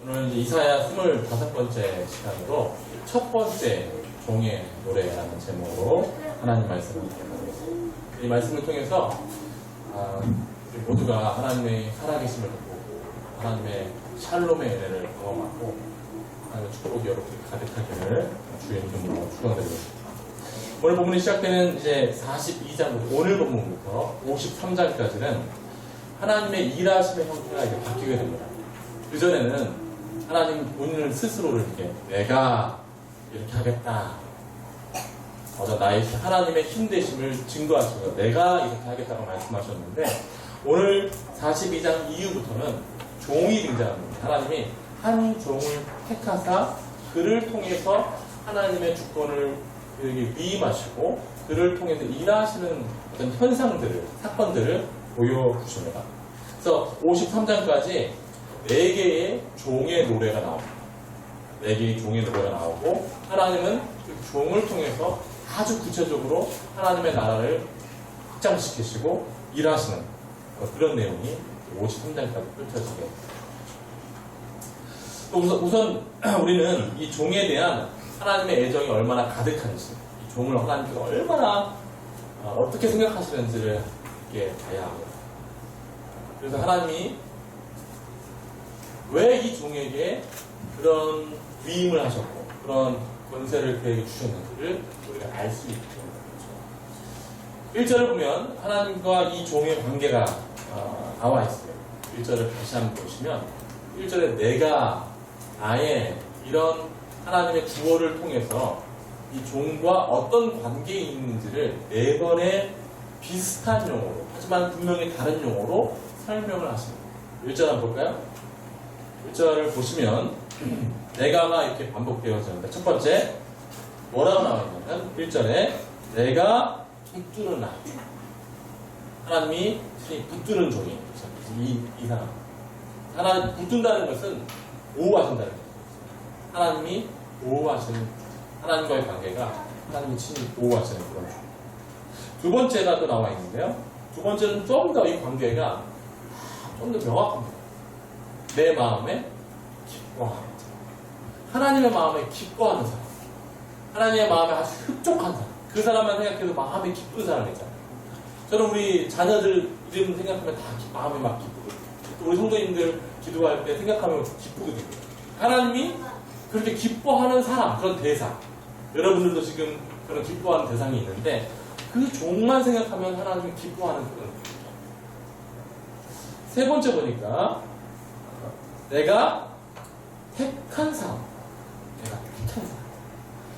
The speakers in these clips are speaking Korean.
오늘 이제 이사야 25번째 시간으로 첫 번째 종의 노래라는 제목으로 하나님 말씀을 나누겠습니다. 이 말씀을 통해서 우리 모두가 하나님의 살아계심을 보고 하나님의 샬롬의 은혜를 경험하고 하나님의 축복이 여러분께 가득하기를 주의 이름으로 축원드리겠습니다. 오늘 본문이 시작되는 이제 42장부터 오늘 본문부터 53장까지는 하나님의 일하심의 형태가 이제 바뀌게 됩니다. 그전에는 하나님 본인을 스스로를 이렇게 내가 이렇게 하겠다. 나의 하나님의 힘되심을 증거하시고 내가 이렇게 하겠다고 말씀하셨는데 오늘 42장 이후부터는 종이 등장합니다. 하나님이 한 종을 택하사 그를 통해서 하나님의 주권을 위임하시고 그를 통해서 일하시는 어떤 현상들을, 사건들을 보여주십니다. 그래서 53장까지 4개의 종의 노래가 나옵니다. 4개의 종의 노래가 나오고 하나님은 그 종을 통해서 아주 구체적으로 하나님의 나라를 확장시키시고 일하시는 그런 내용이 53장까지 펼쳐지게 됩니다. 우선 우리는 이 종에 대한 하나님의 애정이 얼마나 가득한지, 이 종을 하나님께서 얼마나 어떻게 생각하시는지를 이렇게 봐야 합니다. 그래서 하나님이 왜 이 종에게 그런 위임을 하셨고 그런 권세를 그에게 주셨는지를 우리가 알 수 있게 됩니다. 1절을 보면 하나님과 이 종의 관계가 나와 있어요. 1절을 다시 한번 보시면 1절에 내가 나의 이런 하나님의 주어를 통해서 이 종과 어떤 관계에 있는지를 4번의 비슷한 용어로 하지만 분명히 다른 용어로 설명을 하십니다. 1절 한번 볼까요? 1절을 보시면 내가가 이렇게 반복되어지는데 첫 번째 뭐라고 나와 있냐면 1절에 내가 붙드는 나 하나님이 붙드는 종이에요. 이 사람 하나님 붙든다는 것은 보호하신다는 거예요. 하나님이 보호하시는 하나님과의 관계가 하나님이 친히 보호하시는 그런 종. 두 번째가 또 나와 있는데요. 두 번째는 좀 더 이 관계가 좀 더 명확합니다. 내 마음에 기뻐하는 사람. 하나님의 마음에 기뻐하는 사람. 하나님의 마음에 아주 흡족한 사람. 그 사람만 생각해도 마음이 기쁜 사람이 있잖아요. 저는 우리 자녀들 이름 생각하면 다 마음이 막 기쁘고 또 우리 성도님들 기도할 때 생각하면 기쁘거든요. 하나님이 그렇게 기뻐하는 사람, 그런 대상. 여러분들도 지금 그런 기뻐하는 대상이 있는데 그 종만 생각하면 하나님이 기뻐하는 그런 대상. 세 번째 보니까 내가 택한 사람. 내가 택한 사람.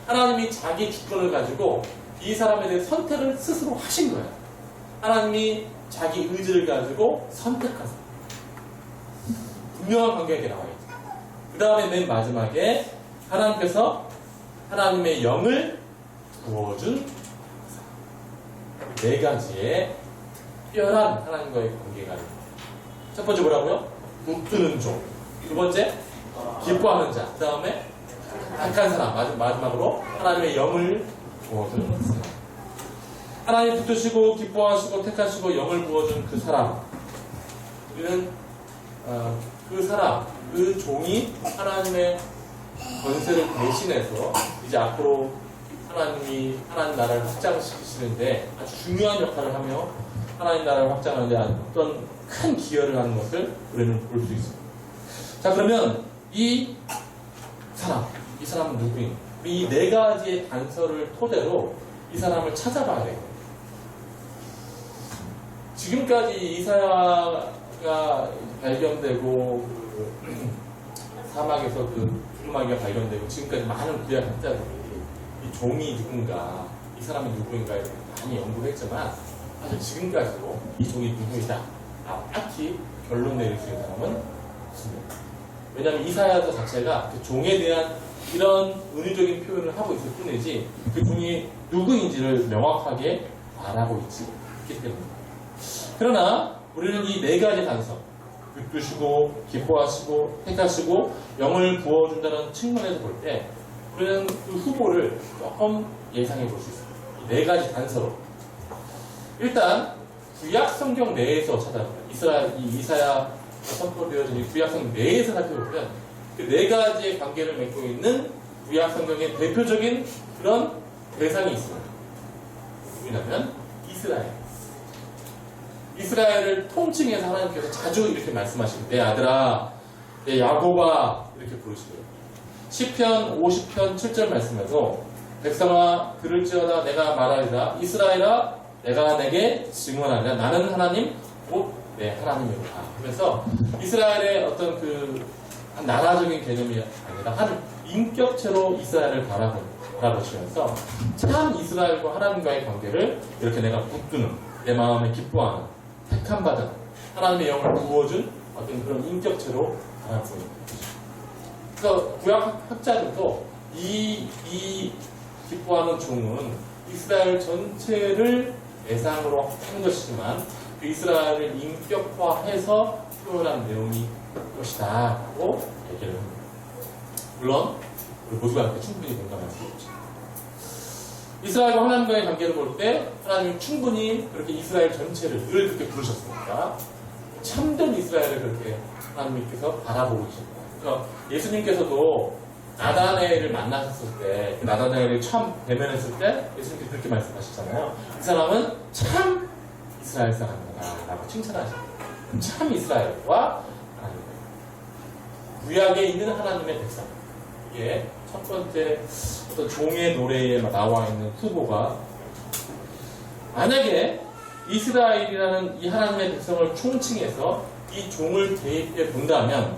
하나님이 자기 주권을 가지고 이 사람에 대해 선택을 스스로 하신 거예요. 하나님이 자기 의지를 가지고 선택한 사람. 분명한 관계가 나와 있죠. 그 다음에 맨 마지막에 하나님께서 하나님의 영을 부어준 사람. 4가지의 특별한 하나님과의 관계가 있습니다. 첫 번째 뭐라고요? 붙드는 종. 두 번째 기뻐하는 자. 그 다음에 택한 사람. 마지막으로 하나님의 영을 부어준 사람. 하나님 붙드시고 기뻐하시고 택하시고 영을 부어준 그 사람. 우리는 그 사람, 그 종이 하나님의 권세를 대신해서 이제 앞으로 하나님 나라를 확장시키시는데 아주 중요한 역할을 하며 하나님 나라를 확장하는데 어떤 큰 기여를 하는 것을 우리는 볼 수 있습니다. 자, 그러면 이 사람은 누구인가? 이 4가지의 단서를 토대로 이 사람을 찾아봐야 돼요. 지금까지 이사야가 발견되고 사막에서 그 두루마기가 발견되고 지금까지 많은 구약 학자들이 이 종이 누군가, 이 사람이 누구인가에 많이 연구를 했지만 사실 지금까지도 이 종이 누구이다 딱히 결론 내릴 수 있는 사람은 없습니다. 왜냐하면 이사야서 자체가 그 종에 대한 이런 은유적인 표현을 하고 있을 뿐이지 그 종이 누구인지를 명확하게 말하고 있지 않기 때문입니다. 그러나 우리는 이 4가지 단서, 붙드시고 기뻐하시고 택하시고 영을 부어준다는 측면에서 볼 때 우리는 그 후보를 조금 예상해 볼 수 있습니다. 이 4가지 단서로 일단 구약 성경 내에서 찾아보면 이사야 선포되어진 이 구약 성경 내에서 살펴보면 그 네 가지의 관계를 맺고 있는 구약 성경의 대표적인 그런 대상이 있습니다. 누구냐면 이스라엘. 이스라엘을 통칭해서 하나님께서 자주 이렇게 말씀하시고 내 아들아, 내 야곱아 이렇게 부르시고요. 시편 50편 7절 말씀에서 백성아 들을지어다 내가 말하리라 이스라엘아 내가 내게 증언하리라 나는 하나님 곧 내 하나님이로다 하면서 이스라엘의 어떤 그 한 나라적인 개념이 아니라 한 인격체로 이스라엘을 바라보시면서 참 이스라엘과 하나님과의 관계를 이렇게 내가 붙드는 내 마음에 기뻐하는 택함받은 하나님의 영을 부어준 어떤 그런 인격체로 바라보는 거죠. 그래서 구약 학자들도 이 기뻐하는 종은 이스라엘 전체를 대상으로 한 것이지만 그 이스라엘을 인격화해서 표현한 내용이 것이다 라고 얘기를 합니다. 물론 우리 모두가 이렇게 충분히 공감할 수 있죠. 이스라엘과 하나님과의 관계를 볼 때 하나님은 충분히 그렇게 이스라엘 전체를 늘 그렇게 부르셨으니까 참된 이스라엘을 그렇게 하나님께서 바라보고 계십니다. 그래서 예수님께서도 나다나엘을 만나셨을 때, 그 나다나엘을 처음 대면했을 때 예수님께서 그렇게 말씀하셨잖아요. 이 사람은 참 이스라엘 사람이다 라고 칭찬하십니다. 참 이스라엘과 하나님, 구약에 있는 하나님의 백성. 이게 첫 번째 어떤 종의 노래에 나와 있는 후보가, 만약에 이스라엘이라는 이 하나님의 백성을 총칭해서 이 종을 대입해 본다면,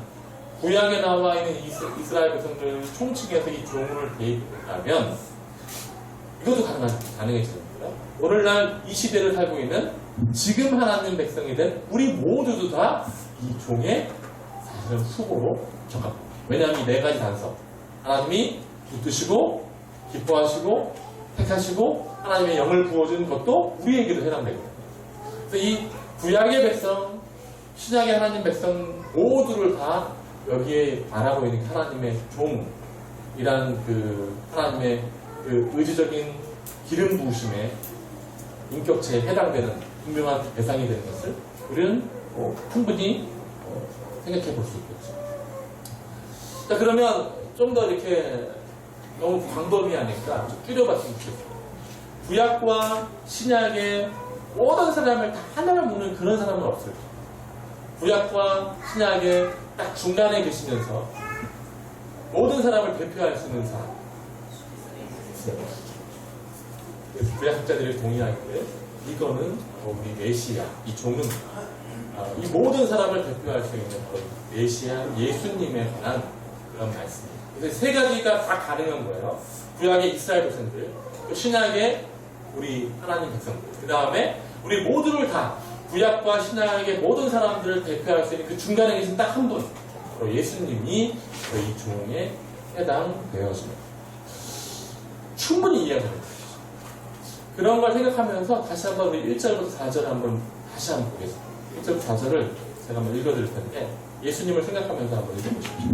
구약에 나와 있는 이스라엘 백성들을 총칭해서 이 종을 대입해 본다면 이것도 가능해집니다. 오늘날 이 시대를 살고 있는 지금 하나님 백성이 된 우리 모두도 다 이 종의 사실은 후보로 적합합니다. 왜냐하면 이 네 가지 단서, 하나님이 붙드시고 기뻐하시고 택하시고 하나님의 영을 부어준 것도 우리에게도 해당되거든요. 그래서 이 구약의 백성, 신약의 하나님 백성 모두를 다 여기에 바라고 있는 하나님의 종이라는 그 하나님의 그 의지적인 기름 부으심의 인격체에 해당되는 분명한 대상이 되는 것을 우리는 충분히 생각해 볼 수 있겠죠. 자, 그러면 좀 더 이렇게 너무 광범위하니까 좀 줄여봤으면 좋겠어요. 구약과 신약의 모든 사람을 다 하나만 묻는 그런 사람은 없어요. 구약과 신약의 딱 중간에 계시면서 모든 사람을 대표할 수 있는 사람. 구약학자들이 동의하기에 이거는 우리 메시아, 이 종은 이 모든 사람을 대표할 수 있는 메시아, 예수님에 관한 그런 말씀입니다. 그래서 세 가지가 다 가능한 거예요. 구약의 이스라엘 백성들, 또 신약의 우리 하나님 백성들, 그 다음에 우리 모두를 다 구약과 신약의 모든 사람들을 대표할 수 있는 그 중간에 계신 딱 한 분, 바로 예수님이 이 종에 해당되어집니다. 충분히 이해가 됩니다. 그런 걸 생각하면서 다시 한번 우리 1절부터 4절 한번 다시 한번 보겠습니다. 1절부터 4절을 제가 한번 읽어드릴 텐데 예수님을 생각하면서 한번 읽어보십시오.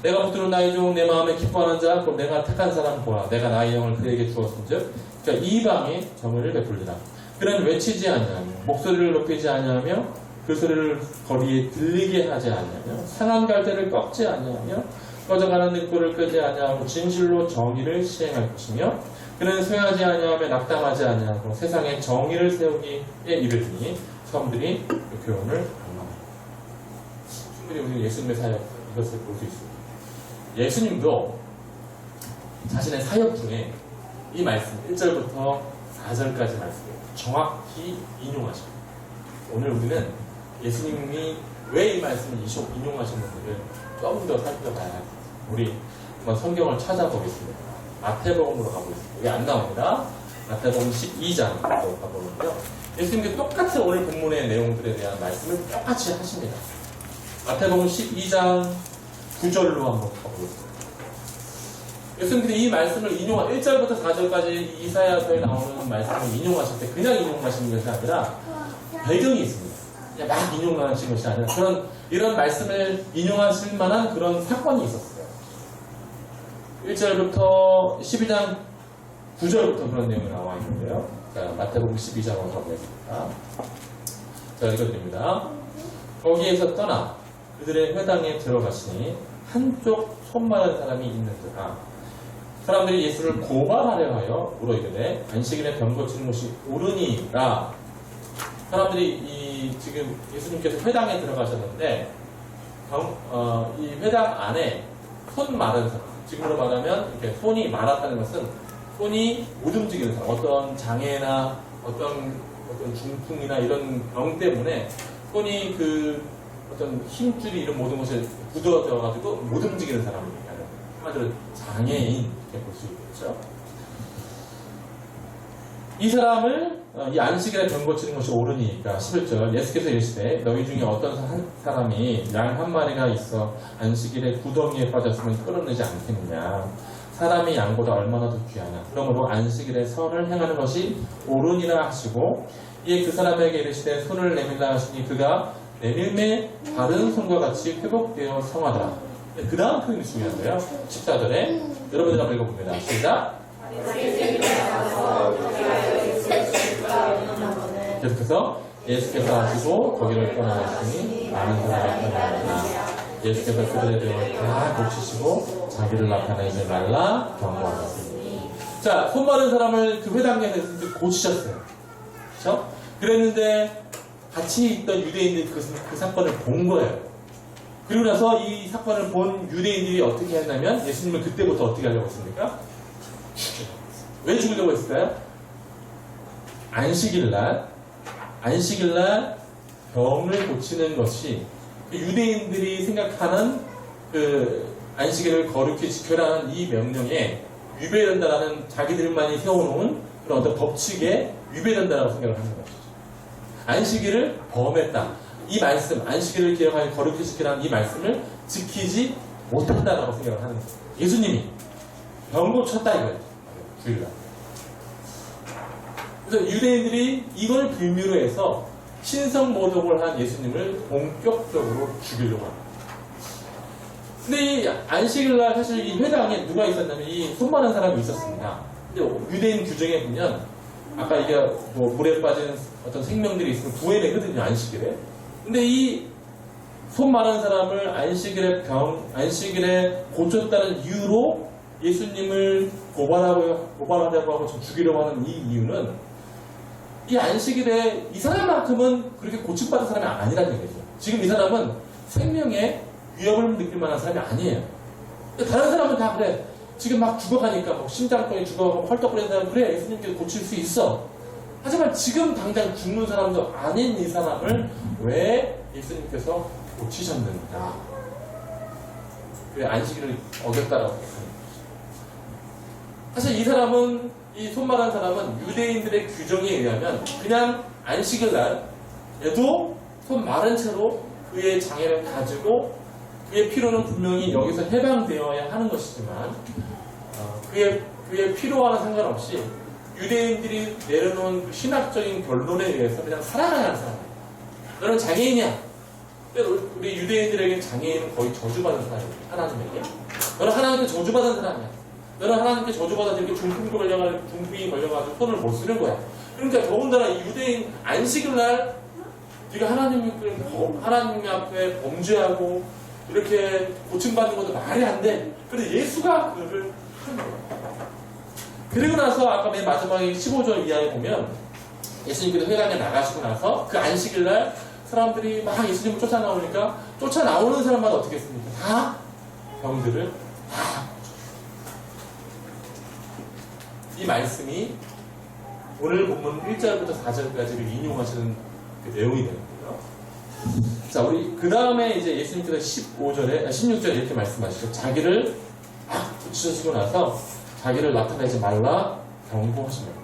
내가 붙들은 나의 종 내 마음에 기뻐하는 자 곧 내가 택한 사람 보라. 내가 나의 영을 그에게 주었은즉 그러니까 이방에 정의를 베풀리라. 그는 외치지 아니하며 목소리를 높이지 아니하며 그 소리를 거리에 들리게 하지 아니하며 상한 갈대를 꺾지 아니하며 꺼져가는 등불을 끄지 아니하고 진실로 정의를 시행할 것이며 그는 쇠하지 아니하며 낙담하지 아니하고 세상에 정의를 세우기에 이르리니 사람들이 그 교훈을 강망합니다. 충분히 우리는 예수님의 사역 이것을 볼 수 있습니다. 예수님도 자신의 사역 중에 이 말씀 1절부터 4절까지 말씀을 정확히 인용하십니다. 오늘 우리는 예수님이 왜 이 말씀을 인용하셨는지를 좀 더 살펴봐야 합니다. 우리 한번 성경을 찾아보겠습니다. 마태복음으로 가보겠습니다. 여기 안 나옵니다. 마태복음 12장으로 가보는데요. 예수님께 똑같은 오늘 본문의 내용들에 대한 말씀을 똑같이 하십니다. 마태복음 12장 9절로 한번 가보겠습니다. 예수님께서 이 말씀을 1절부터 4절까지 이사야서에 나오는 말씀을 인용하실 때 그냥 인용하시는 것이 아니라 배경이 있습니다. 그냥 막 인용하시는 것이 아니라 이런 말씀을 인용하실 만한 그런 사건이 있었어요. 1절부터 12장 9절부터 그런 내용이 나와 있는데요. 자, 마태복음 12장으로 가보겠습니다. 자, 읽어드립니다. 거기에서 떠나 그들의 회당에 들어가시니 한쪽 손 마른 사람이 있는지라. 사람들이 예수를 고발하려 하여 물어 이르되 안식일에 병 고치는 것이 옳으니라. 사람들이 지금 예수님께서 회당에 들어가셨는데 이 회당 안에 손 마른 사람, 지금으로 말하면 이렇게 손이 마랐다는 것은 손이 못 움직이는 사람, 어떤 장애나 어떤 중풍이나 이런 병 때문에 손이 어떤 힘줄이 이런 모든 것에 굳어져가지고 못 움직이는 사람을 얘기하는, 한마디로 장애인 이렇게 볼 수 있겠죠. 이 사람을 이 안식일에 병 고치는 것이 옳으니까 11절 예수께서 이르시되 너희 중에 어떤 사람이 양 한 마리가 있어 안식일에 구덩이에 빠졌으면 끌어내지 않겠느냐. 사람이 양보다 얼마나 더 귀하냐. 그러므로 안식일에 선을 행하는 것이 옳으니라 하시고 이에 그 사람에게 이르시되 손을 내밀라 하시니 그가 내밀매 바른 손과 같이 회복되어 성하더라. 그 다음 표현이 중요한데요. 14절에 여러분들 한번 읽어봅니다. 시작. 계속해서 예수께서 하시고 거기를 떠나가시니 많은 사람이 떠나가나 예수께서 그들의 병을 다 고치시고 자기를 나타내지 말라 경고하셨습니다. 자, 손 마른 사람을 그 회당에 고치셨어요. 그렇죠? 그랬는데 같이 있던 유대인들이 그 사건을 본 거예요. 그리고 나서 이 사건을 본 유대인들이 어떻게 했냐면 예수님을 그때부터 어떻게 하려고 했습니까? 왜 죽이려고 했을까요? 안식일날 병을 고치는 것이 유대인들이 생각하는 그 안식일을 거룩히 지켜라는 이 명령에 위배된다라는 자기들만이 세워놓은 그런 어떤 법칙에 위배된다라고 생각을 하는 것이죠. 안식일을 범했다. 이 말씀, 안식일을 기억하여 거룩히 지키라는 이 말씀을 지키지 못한다라고 생각을 하는 거예요. 예수님이 병 고쳤다 이거예요. 주일날. 그래서 유대인들이 이걸 빌미로 해서 신성모독을 한 예수님을 본격적으로 죽이려고 합니다. 근데 이 안식일날 사실 이 회당에 누가 있었냐면 이 손 마른 사람이 있었습니다. 근데 유대인 규정에 보면 아까 이게 뭐 물에 빠진 어떤 생명들이 있으면 구해내거든요, 안식일에. 근데 이 손 마른 사람을 안식일에 고쳤다는 이유로 예수님을 고발하려고 하고 좀 죽이려고 하는 이 이유는 이 안식일에 이 사람만큼은 그렇게 고침받은 사람이 아니라는 얘기죠. 지금 이 사람은 생명에 위협을 느낄 만한 사람이 아니에요. 다른 사람은 다 그래. 지금 막 죽어가니까 뭐 심장병이 죽어가고 헐떡거리는 사람 그래 예수님께서 고칠 수 있어. 하지만 지금 당장 죽는 사람도 아닌 이 사람을 왜 예수님께서 고치셨는가? 왜 안식일을 어겼다라고 하는 거죠. 사실 이 사람은 이 손마른 사람은 유대인들의 규정에 의하면 그냥 안식일날 얘도 손 마른 채로 그의 장애를 가지고 그의 필요는 분명히 여기서 해방되어야 하는 것이지만 그의 필요와는 상관없이 유대인들이 내려놓은 그 신학적인 결론에 의해서 그냥 살아가야 하는 사람이에요. 너는 장애인이야. 우리 유대인들에게 장애인은 거의 저주받은 사람이에요. 하나님에게. 너는 하나님께 저주받은 사람이야. 너는 하나님께 저주받아서 이렇게 중풍이 걸려가지고 손을 못 쓰는 거야. 그러니까 더군다나 이 유대인 안식일날 네가 하나님 앞에 범죄하고 이렇게 고침받는 것도 말이 안 돼. 그런데 예수가 그를 하는 거야. 그리고 나서 아까 맨 마지막에 15절 이하에 보면 예수님께서 회당에 나가시고 나서 그 안식일날 사람들이 막 예수님을 쫓아나오니까 쫓아나오는 사람마다 어떻게 했습니까? 다 병들을 다 이 말씀이 오늘 본문 1절부터 4절까지를 인용하시는 그 내용이 되는데요. 자, 우리 그 다음에 이제 예수님께서 16절에 이렇게 말씀하시죠. 자기를 막 고치시고 나서 자기를 나타내지 말라 경고하십니다.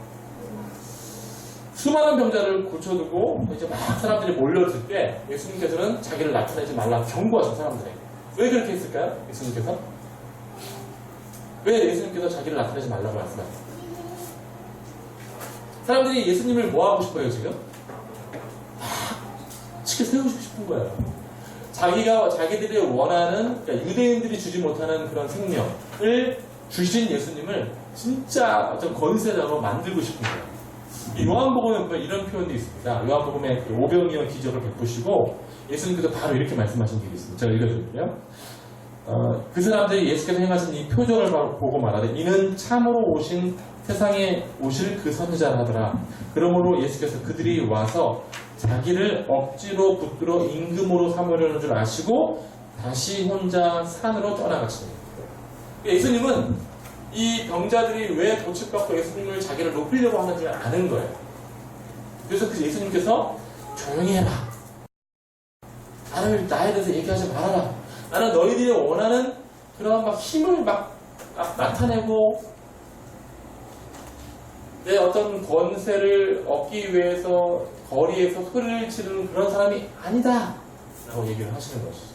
수많은 병자를 고쳐두고 이제 막 사람들이 몰려들 때 예수님께서는 자기를 나타내지 말라 경고하신 사람들에게. 왜 그렇게 했을까요? 예수님께서? 왜 예수님께서 자기를 나타내지 말라고 말씀하셨어요? 사람들이 예수님을 뭐 하고 싶어요, 지금? 치켜 세우고 싶은 거예요. 자기들이 원하는, 그러니까 유대인들이 주지 못하는 그런 생명을 주신 예수님을 진짜 좀 권세자로 만들고 싶은 거예요. 요한복음에 보면 이런 표현도 있습니다. 요한복음에 오병이어 기적을 베푸시고 예수님께서 바로 이렇게 말씀하신 게 있습니다. 제가 읽어드릴게요. 그 사람들이 예수께서 행하신 이 표적을 보고 말하되 이는 참으로 오신 세상에 오실 그 선지자라 하더라. 그러므로 예수께서 그들이 와서 자기를 억지로 붙들어 임금으로 삼으려는 줄 아시고 다시 혼자 산으로 떠나가시니. 예수님은 이 병자들이 왜 고침받고 예수님을 자기를 높이려고 하는지를 아는 거예요. 그래서 그 예수님께서 조용히 해봐. 나에 대해서 얘기하지 말아라. 나는 너희들이 원하는 그런 막 힘을 막 나타내고 내 어떤 권세를 얻기 위해서 거리에서 소리를 지르는 그런 사람이 아니다 라고 얘기를 하시는 것이죠.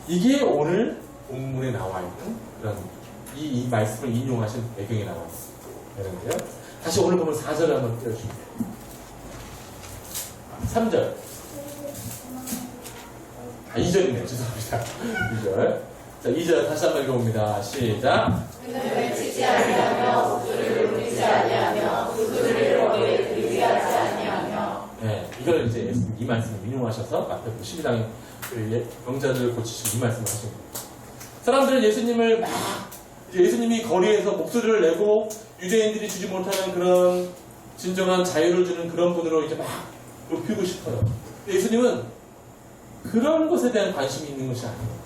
이게 오늘 본문에 나와 있는 그런 이 말씀을 인용하신 배경에 나와 있는데요. 다시 오늘 보면 4절을 한번 띄워주시면 돼요. 3절 2절이네요. 죄송합니다. 2절. 자, 2절 다시 한번 읽어봅니다. 시작. 그는 지지 아니하며 목소리를 울리지 아니하며 그 소리를 어디에 들리지 아니하며. 네, 이걸 이제 이 말씀을 인용하셔서 앞에 12장에 병자들을 고치시고 이 말씀을 하신 겁니다. 사람들은 예수님을 막 예수님이 거리에서 목소리를 내고 유대인들이 주지 못하는 그런 진정한 자유를 주는 그런 분으로 이제 막 높이고 싶어요. 예수님은 그런 것에 대한 관심이 있는 것이 아니에요.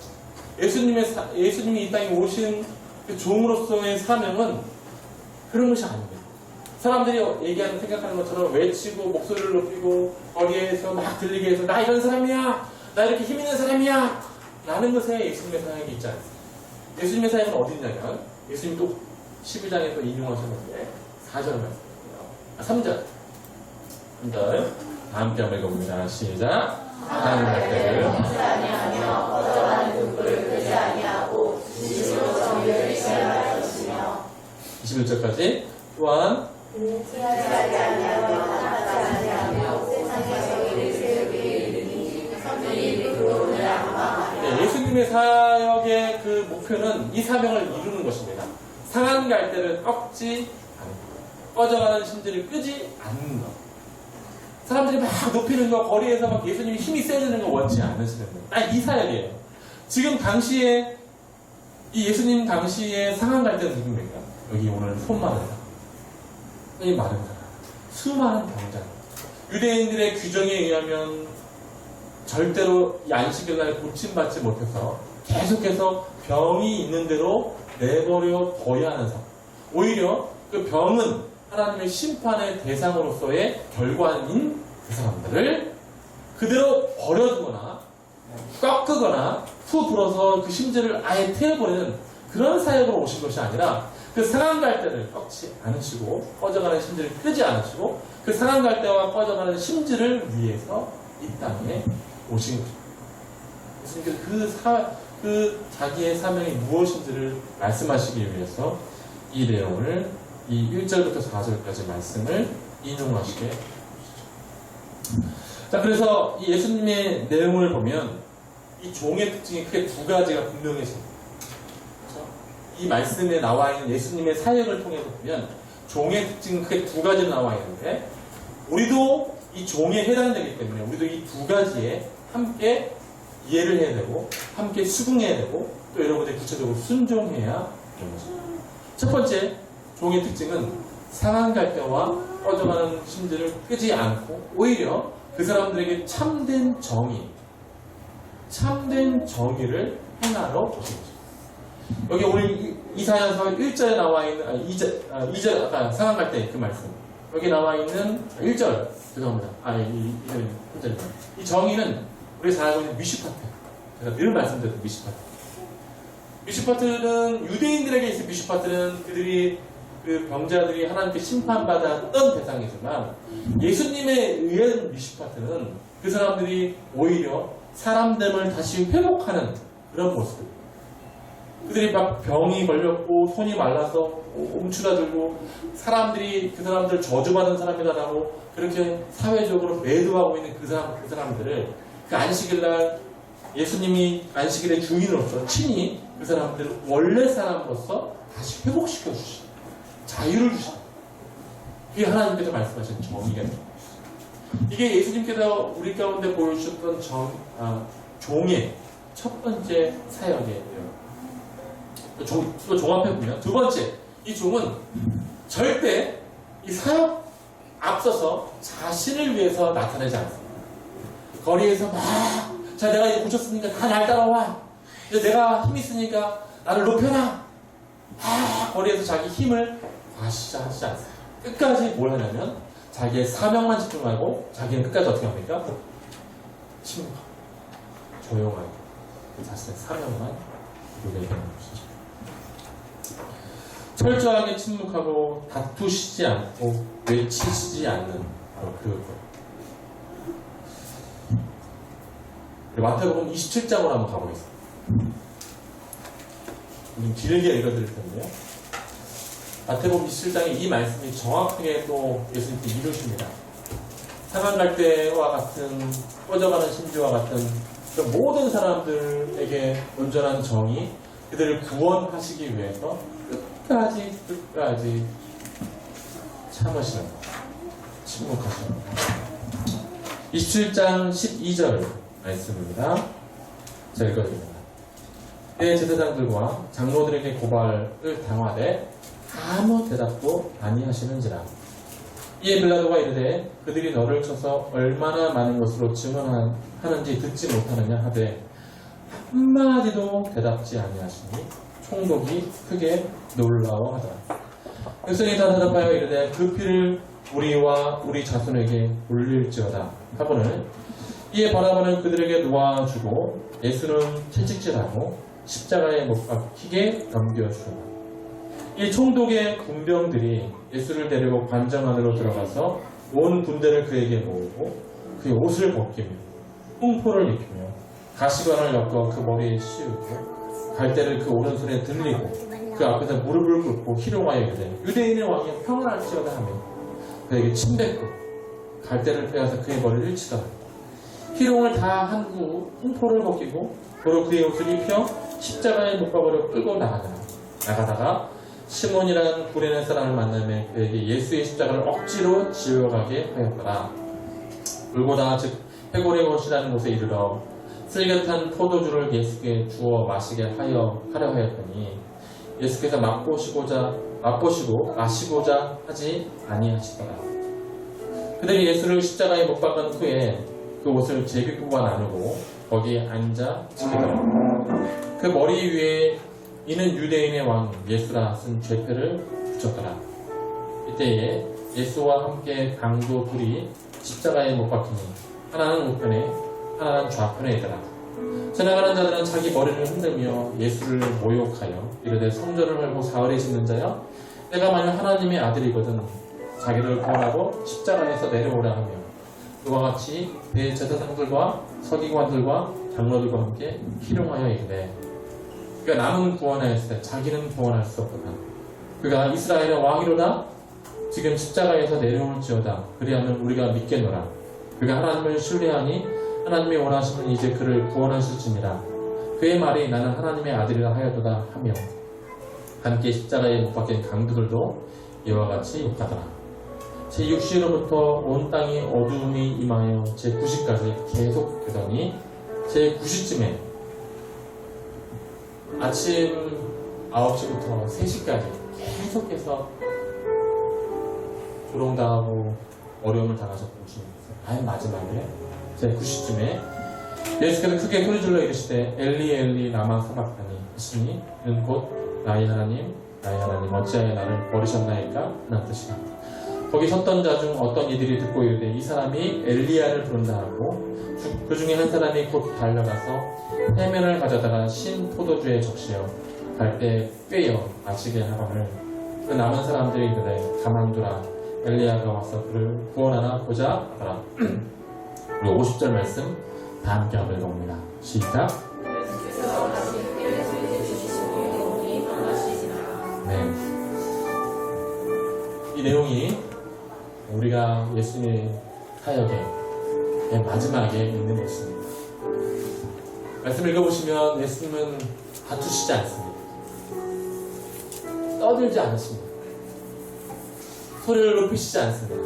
예수님이 이 땅에 오신 그 종으로서의 사명은 그런 것이 아닙니다. 사람들이 얘기하는, 생각하는 것처럼 외치고 목소리를 높이고 거리에서 막 들리게 해서 나 이런 사람이야! 나 이렇게 힘 있는 사람이야! 라는 것에 예수님의 사역이 있지 않습니다. 예수님의 사역은 어디 있냐면 예수님이 또 12장에 또 인용하셨는데 4절 말씀이에요. 3절. 3절. 다 함께 한번 읽어봅니다. 시작. 하나님 말씀을 아니하며 거절하는 눈물을 끄지 아니하고 진실로 정의를 시행할 것이며 21절까지 또한 지하지 아니하며 나타나지 아니하며 세상의 정의를 세우기 이르니 선민이 그분을 악망하며. 네, 예수님의 사역의 그 목표는 이 사명을 이루는 것입니다. 상한 갈대를 꺾지 않고 꺼져가는 심지를 끄지 않는 것. 사람들이 막 높이는 거, 거리에서 막 예수님이 힘이 세지는 거 원치 않으시는 거예요. 딱 이 사역이에요. 지금 당시에, 이 예수님 당시에 상한 갈대는 누굽니까? 여기 오늘 손 마른 사람. 이 마른 사람. 수많은 병자. 유대인들의 규정에 의하면 절대로 이 안식일 날 고침받지 못해서 계속해서 병이 있는 대로 내버려 둬야 하는 사람. 오히려 그 병은 하나님의 심판의 대상으로서의 결과인 그 사람들을 그대로 버려두거나 꺾거나 후 불어서 그 심지를 아예 태워버리는 그런 사역으로 오신 것이 아니라 그 상한 갈대를 꺾지 않으시고 꺼져가는 심지를 끄지 않으시고 그 상한 갈대와 꺼져가는 심지를 위해서 이 땅에 오신 것입니다. 그래서 그 자기의 사명이 무엇인지를 말씀하시기 위해서 이 내용을 이 1절부터 4절까지 말씀을 인용하시게 해주시죠. 자, 그래서 이 예수님의 내용을 보면 이 종의 특징이 크게 두 가지가 분명해집니다. 그렇죠? 이 말씀에 나와 있는 예수님의 사역을 통해서 보면 종의 특징은 크게 두 가지 나와 있는데 우리도 이 종에 해당되기 때문에 우리도 이 두 가지에 함께 이해를 해야 되고 함께 수긍해야 되고 또 여러분들이 구체적으로 순종해야 되는 것입니다. 첫 번째 종의 특징은 상한 갈대와 꺼져가는 심지를 끄지 않고 오히려 그 사람들에게 참된 정의를 행하러 오신 것입니다. 여기 오늘 이사야서 1절에 나와 있는 2절 아까 상한 갈대 그 말씀 여기 나와 있는 1절 죄송합니다. 이 정의는 우리 잘 알고 있는 미슈파트. 제가 늘 말씀드렸던 미슈파트. 미슈파트는 유대인들에게 있을 미슈파트는 그들이 그 병자들이 하나님께 심판받았던 대상이지만 예수님에 의한 미슈파트는 그 사람들이 오히려 사람됨을 다시 회복하는 그런 모습. 그들이 막 병이 걸렸고 손이 말라서 움츠러들고 사람들이 그 사람들 저주받은 사람이다라고 그렇게 사회적으로 매도하고 있는 그 사람들을 그 안식일날 예수님이 안식일의 주인으로서 친히 그 사람들을 원래 사람으로서 다시 회복시켜 주시고 자유를 주시고 그게 하나님께서 말씀하신 정의가 됩니다. 이게 예수님께서 우리 가운데 보여주셨던 종의 첫 번째 사역이에요. 또 종합해보면 두 번째, 이 종은 절대 이 사역 앞서서 자신을 위해서 나타내지 않습니다. 거리에서 막, 자, 내가 이제 고쳤으니까 다 날 따라와. 이제 내가 힘이 있으니까 나를 높여라. 거리에서 자기 힘을 과시하지 않습니다. 끝까지 뭘 하냐면 자기의 사명만 집중하고 자기는 끝까지 어떻게 합니까? 침묵하고 조용하게 자신의 사명만 누리는 것이죠. 철저하게 침묵하고 다투시지 않고 외치시지 않는 바로 그것. 마태복음 27장으로 한번 가보겠습니다. 좀 길게 읽어드릴 텐데요. 마태복음 27장에 이 말씀이 정확하게 또 예수님께 이루십니다. 상한 갈대와 같은 꺼져가는 심지와 같은 모든 사람들에게 온전한 정의, 그들을 구원하시기 위해서 끝까지 참으시는 것, 침묵하시는 것. 27장 12절 말씀입니다. 자, 읽어드립니다. 때 제사장들과 장로들에게 고발을 당하되 아무 대답도 아니하시는지라. 이에 빌라도가 이르되 그들이 너를 쳐서 얼마나 많은 것으로 증언하는지 듣지 못하느냐 하되 한마디도 대답지 아니하시니 총독이 크게 놀라워하더라. 백성이 다 대답하여 이르되 그 피를 우리와 우리 자손에게 올릴지어다 하고는 이에 바라바는 그들에게 놓아주고 예수는 채찍질하고 십자가에 못 박히게 넘겨주더라. 이 총독의 군병들이 예수를 데리고 관장 안으로 들어가서 온 군대를 그에게 모으고 그의 옷을 벗기며 흉포를 입히며 가시관을 엮어 그 머리에 씌우고 갈대를 그 오른손에 들리고 그 앞에서 무릎을 꿇고 희롱하여 이르되 유대인의 왕이 평안할지어다 하며 그에게 침뱉고 갈대를 빼앗아 그의 머리를 치더라. 희롱을 다 한 후 흉포를 벗기고 도로 그의 옷을 입혀 십자가에 못 박으려 끌고 나가다가 시몬이라는 구레네 사람을 만나며 그에게 예수의 십자가를 억지로 지어가게 하였더라. 울고다가 즉 해골의 곳이라는 곳에 이르러 쓸개탄 포도주를 예수께 주어 마시게 하려 하였더니 예수께서 맛보시고 마시고자 하지 아니하시더라. 그들이 예수를 십자가에 못 박은 후에 그 옷을 제비구가 나누고 거기에 앉아 지키더라. 그 머리 위에 이는 유대인의 왕 예수라 쓴 죄패를 붙였더라. 이때에 예수와 함께 강도 둘이 십자가에 못 박히니 하나는 우편에 하나는 좌편에 있더라. 지나가는 자들은 자기 머리를 흔들며 예수를 모욕하여 이르되 성전을 헐고 사흘에 짓는 자여 내가 만약 하나님의 아들이거든 자기를 구원하고 십자가에서 내려오라 하며 그와 같이 대제사장들과 서기관들과 장로들과 함께 희롱하여 이르되 그가 남은 구원하였을 때 자기는 구원할 수 없도다. 그가 이스라엘의 왕이로다. 지금 십자가에서 내려올지어다. 그리하면 우리가 믿겠노라. 그가 하나님을 신뢰하니 하나님이 원하시면 이제 그를 구원하실지니라. 그의 말이 나는 하나님의 아들이라 하였도다 하며 함께 십자가에 못 박힌 강도들도 이와 같이 욕하더라. 제6시로부터 온 땅이 어두움이 임하여 제9시까지 계속 되더니 제9시쯤에 아침 9시부터 3시까지 계속해서 조롱당하고 어려움을 당하셨고 맨 마지막에 제9시쯤에 예수께서 크게 소리질러 이르시되 엘리 엘리 라마 사박다니 하시니 이는 곧 나의 하나님 어찌하여 나를 버리셨나이까 하는 뜻이라. 거기 섰던 자 중 어떤 이들이 듣고 이르되 이 사람이 엘리야를 부른다 하고 그 중에 한 사람이 곧 달려가서 해면을 가져다가 신 포도주에 적시어 갈대에 꿰어 마시게 하거늘 그 남은 사람들이 이르되 가만두라 엘리야가 와서 그를 구원하나 보자 하더라. 그리고 50절 말씀 다 함께 읽어봅니다. 시작. 네. 이 내용이 우리가 예수님의 사역의 마지막에 있는 것입니다. 말씀 읽어보시면 예수님은 다투시지 않습니다. 떠들지 않으십니다. 소리를 높이시지 않습니다.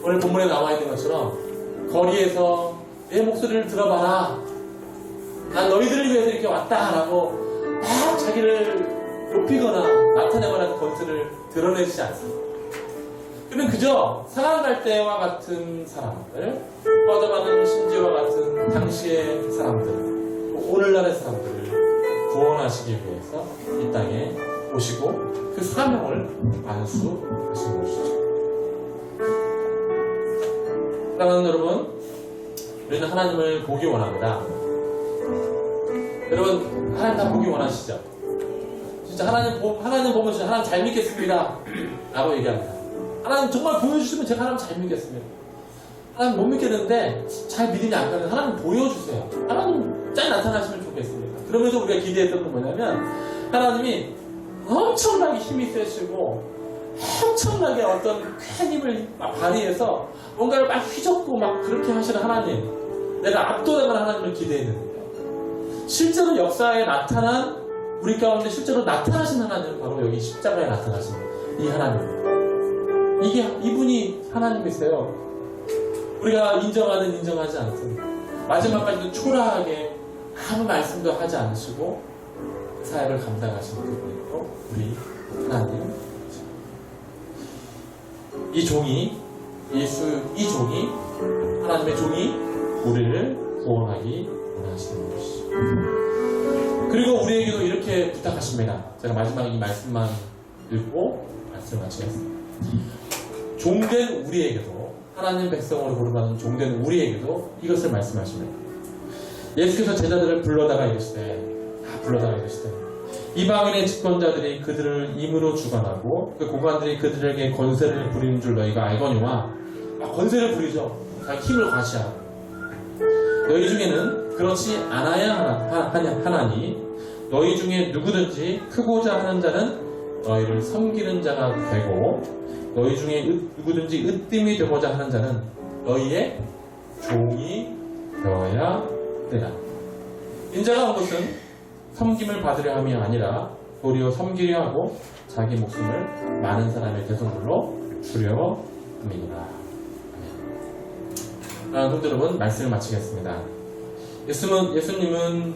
오늘 본문에 나와 있는 것처럼 거리에서 내 목소리를 들어봐라. 난 너희들을 위해서 이렇게 왔다라고 막 자기를 높이거나 나타내거나 권세를 드러내지 않습니다. 그는 그저 상한 갈대와 같은 사람들, 뻗어가는 심지와 같은 당시의 사람들, 또 오늘날의 사람들을 구원하시기 위해서 이 땅에 오시고 그 사명을 완수하신 것이죠. 사랑하는 여러분, 우리는 하나님을 보기 원합니다. 여러분, 하나님 다 보기 원하시죠? 진짜 하나님 보면 진짜 하나님 잘 믿겠습니다 라고 얘기합니다. 하나님 정말 보여주시면 제가 하나님 잘 믿겠습니다. 하나님 못 믿겠는데 잘 믿음이 안 가는 하나님 보여주세요. 하나님 잘 나타나시면 좋겠습니다. 그러면서 우리가 기대했던 건 뭐냐면 하나님이 엄청나게 힘이 세시고 엄청나게 어떤 큰 힘을 발휘해서 뭔가를 막 휘젓고 막 그렇게 하시는 하나님, 내가 압도당하는 하나님을 기대했는데요. 실제로 역사에 나타난 우리 가운데 실제로 나타나신 하나님은 바로 여기 십자가에 나타나신 이 하나님입니다. 이분이 하나님이세요. 우리가 인정하든 인정하지 않든 마지막까지도 초라하게 아무 말씀도 하지 않으시고 그 사역을 감당하시는 그분이 또 우리 하나님. 이 종이 하나님의 종이 우리를 구원하기 원하시는 것이죠. 그리고 우리에게도 이렇게 부탁하십니다. 제가 마지막에 이 말씀만 읽고 말씀을 마치겠습니다. 종된 우리에게도, 하나님 백성으로 부르받은 종된 우리에게도 이것을 말씀하십니다. 예수께서 제자들을 불러다가 이르시되 이방인의 집권자들이 그들을 임으로 주관하고 그 고관들이 그들에게 권세를 부리는 줄 너희가 알거니와. 권세를 부리죠. 자기 힘을 과시하고. 너희 중에는 그렇지 않아야 하나니 너희 중에 누구든지 크고자 하는 자는 너희를 섬기는 자가 되고 너희 중에 누구든지 으뜸이 되고자 하는 자는 너희의 종이 되어야 되라. 인자가 온 것은 섬김을 받으려 함이 아니라 도리어 섬기려 하고 자기 목숨을 많은 사람의 대속물로 주려 함이니라. 성도 여러분, 말씀을 마치겠습니다. 예수님은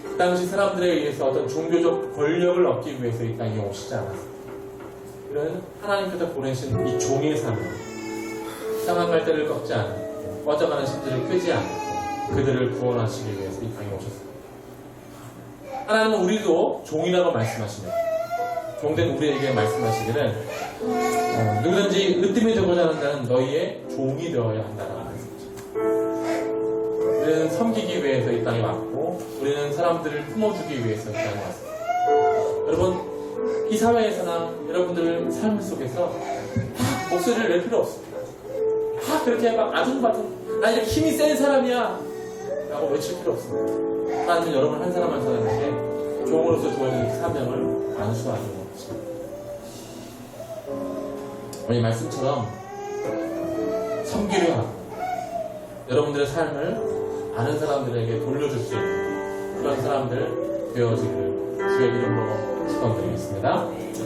그 당시 사람들에 의해서 어떤 종교적 권력을 얻기 위해서 이 땅에 오시지 않았습니다. 이런 하나님께서 보내신 이 종의 삶을 상한 갈대를 꺾지 않고 꺼져가는 심지를 끄지 않고 그들을 구원하시기 위해서 이 땅에 오셨습니다. 하나님은 우리도 종이라고 말씀하십니다. 종된 우리에게 말씀하시기를 누구든지 으뜸이 되고자 하는 자는 너희의 종이 되어야 한다라고 말씀하십니다. 우리는 섬기기 위해서 이 땅에 왔고 우리는 사람들을 품어주기 위해서 이 땅에 왔습니다. 여러분, 이 사회에서나 여러분들 삶 속에서 목소리를 낼 필요 없습니다. 그렇게 막 아둥바둥 나 이렇게 힘이 센 사람이야 라고 외칠 필요 없습니다. 하나님은 여러분 한 사람 한 사람에게 종으로서 주어진 사명을 완수하는 것입니다. 오늘 이 말씀처럼 섬기려 하고 여러분들의 삶을 아는 사람들에게 돌려줄 수 있는 그런 사람들 되어지기를 주의 이름으로 축원드리겠습니다.